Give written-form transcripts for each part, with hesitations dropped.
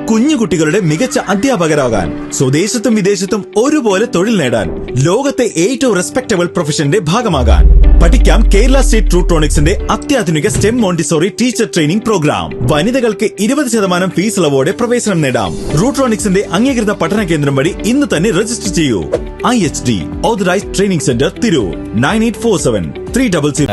കുഞ്ഞുകുട്ടികളുടെ മികച്ച അധ്യാപകരാകാൻ, സ്വദേശത്തും വിദേശത്തും ഒരുപോലെ തൊഴിൽ നേടാൻ, ലോകത്തെ ഏറ്റവും റെസ്പെക്ടബിൾ പ്രൊഫഷന്റെ ഭാഗമാകാൻ പഠിക്കാം കേരള സ്റ്റേറ്റ് റൂട്രോണിക്സിന്റെ അത്യാധുനിക stem Montessori teacher training programme. വനിതകൾക്ക് 20% ഫീസ് ഇളവോടെ പ്രവേശനം നേടാം. റൂട്രോണിക്സിന്റെ അംഗീകൃത പഠന കേന്ദ്രം വഴി ഇന്ന് തന്നെ രജിസ്റ്റർ ചെയ്യൂ. IHD authorised training centre Tirur 9847 300.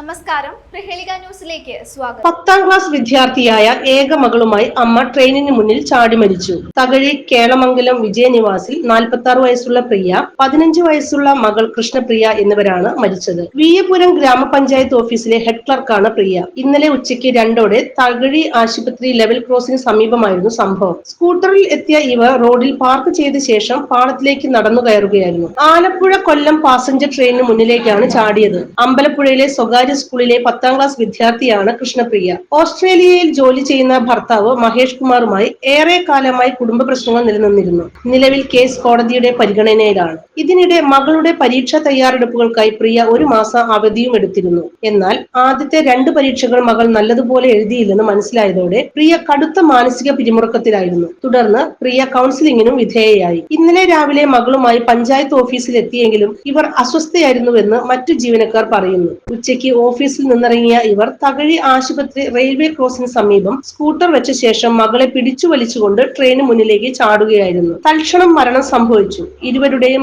നമസ്കാരം, പ്രഹേളിക ന്യൂസിലേക്ക് സ്വാഗതം. 10ാം ക്ലാസ് വിദ്യാർത്ഥിയായ ഏക മകളുമായി അമ്മ ട്രെയിനിന് മുന്നിൽ ചാടി മരിച്ചു. തകഴി കേളമംഗലം വിജയനിവാസിൽ 46 വയസ്സുള്ള പ്രിയ, 15 വയസ്സുള്ള മകൾ കൃഷ്ണപ്രിയ എന്നിവരാണ് മരിച്ചത്. വിയ്യപുരം ഗ്രാമപഞ്ചായത്ത് ഓഫീസിലെ ഹെഡ് ക്ലർക്കാണ് പ്രിയ. ഇന്നലെ ഉച്ചയ്ക്ക് 2:00 തകഴി ആശുപത്രി ലെവൽ ക്രോസിന് സമീപമായിരുന്നു സംഭവം. സ്കൂട്ടറിൽ എത്തിയ ഇവർ റോഡിൽ പാർക്ക് ചെയ്ത ശേഷം പാളത്തിലേക്ക് നടന്നു കയറുകയായിരുന്നു. ആലപ്പുഴ കൊല്ലം പാസഞ്ചർ ട്രെയിനിന് മുന്നിലേക്കാണ് ചാടിയത്. അമ്പലപ്പുഴയിലെ സ്വകാര്യ സ്കൂളിലെ 10ാം ക്ലാസ് വിദ്യാർത്ഥിയാണ് കൃഷ്ണപ്രിയ. ഓസ്ട്രേലിയയിൽ ജോലി ചെയ്യുന്ന ഭർത്താവ് മഹേഷ് കുമാറുമായി ഏറെ കാലമായി കുടുംബ പ്രശ്നങ്ങൾ നിലനിന്നിരുന്നു. നിലവിൽ കേസ് കോടതിയുടെ പരിഗണനയിലാണ്. ഇതിനിടെ മകളുടെ പരീക്ഷാ തയ്യാറെടുപ്പുകൾക്കായി പ്രിയ 1 മാസം അവധിയും എടുത്തിരുന്നു. എന്നാൽ ആദ്യത്തെ 2 പരീക്ഷകൾ മകൾ നല്ലതുപോലെ എഴുതിയില്ലെന്ന് മനസ്സിലായതോടെ പ്രിയ കടുത്ത മാനസിക പിരിമുറുക്കത്തിലായിരുന്നു. തുടർന്ന് പ്രിയ കൗൺസിലിംഗിനും വിധേയയായി. ഇന്നലെ രാവിലെ മകളുമായി പഞ്ചായത്ത് ഓഫീസിൽ എത്തിയെങ്കിലും ഇവർ അസ്വസ്ഥയായിരുന്നുവെന്ന് മറ്റു ജീവനക്കാർ പറയുന്നു. ഉച്ചയ്ക്ക് ഓഫീസിൽ നിന്നിറങ്ങിയ ഇവർ തകഴി ആശുപത്രി റെയിൽവേ ക്രോസിന് സമീപം സ്കൂട്ടർ വെച്ച ശേഷം മകളെ പിടിച്ചു വലിച്ചുകൊണ്ട് ട്രെയിന് മുന്നിലേക്ക് ചാടുകയായിരുന്നു. തൽക്ഷണം മരണം സംഭവിച്ചു. ഇരുവരുടെയും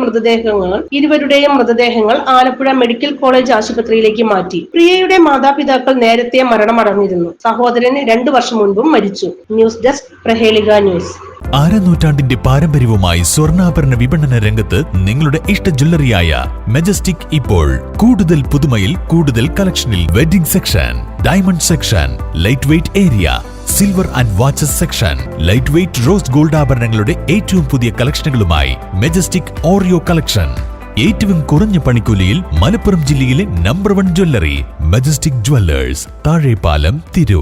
മൃതദേഹങ്ങൾ ആലപ്പുഴ മെഡിക്കൽ കോളേജ് ആശുപത്രിയിലേക്ക് മാറ്റി. പ്രിയയുടെ മാതാപിതാക്കൾ നേരത്തെ മരണമടഞ്ഞിരുന്നു. സഹോദരൻ 2 വർഷം മുൻപും മരിച്ചു. ന്യൂസ് ഡെസ്ക് പ്രഹേളിക ന്യൂസ്. നൂറ്റാണ്ടിന്റെ പാരമ്പര്യവുമായി സ്വർണ്ണാഭരണ വിപണന രംഗത്ത് നിങ്ങളുടെ ഇഷ്ട ജ്വല്ലറിയായ മെജസ്റ്റിക് ഇപ്പോൾ കൂടുതൽ പുതുമയിൽ കൂടുതൽ കളക്ഷനിൽ. Wedding section, diamond section, light weight area, silver and watches section, light weight rose gold ആഭരണങ്ങളുടെ ഏറ്റവും പുതിയ കളക്ഷനുകളുമായി മെജസ്റ്റിക് ഓറിയോ കളക്ഷൻ. ഏറ്റവും കുറഞ്ഞ പണിക്കൂലിയിൽ മലപ്പുറം ജില്ലയിലെ number 1 jewellery majestic Jewellers, Thazhepalam, Tirur.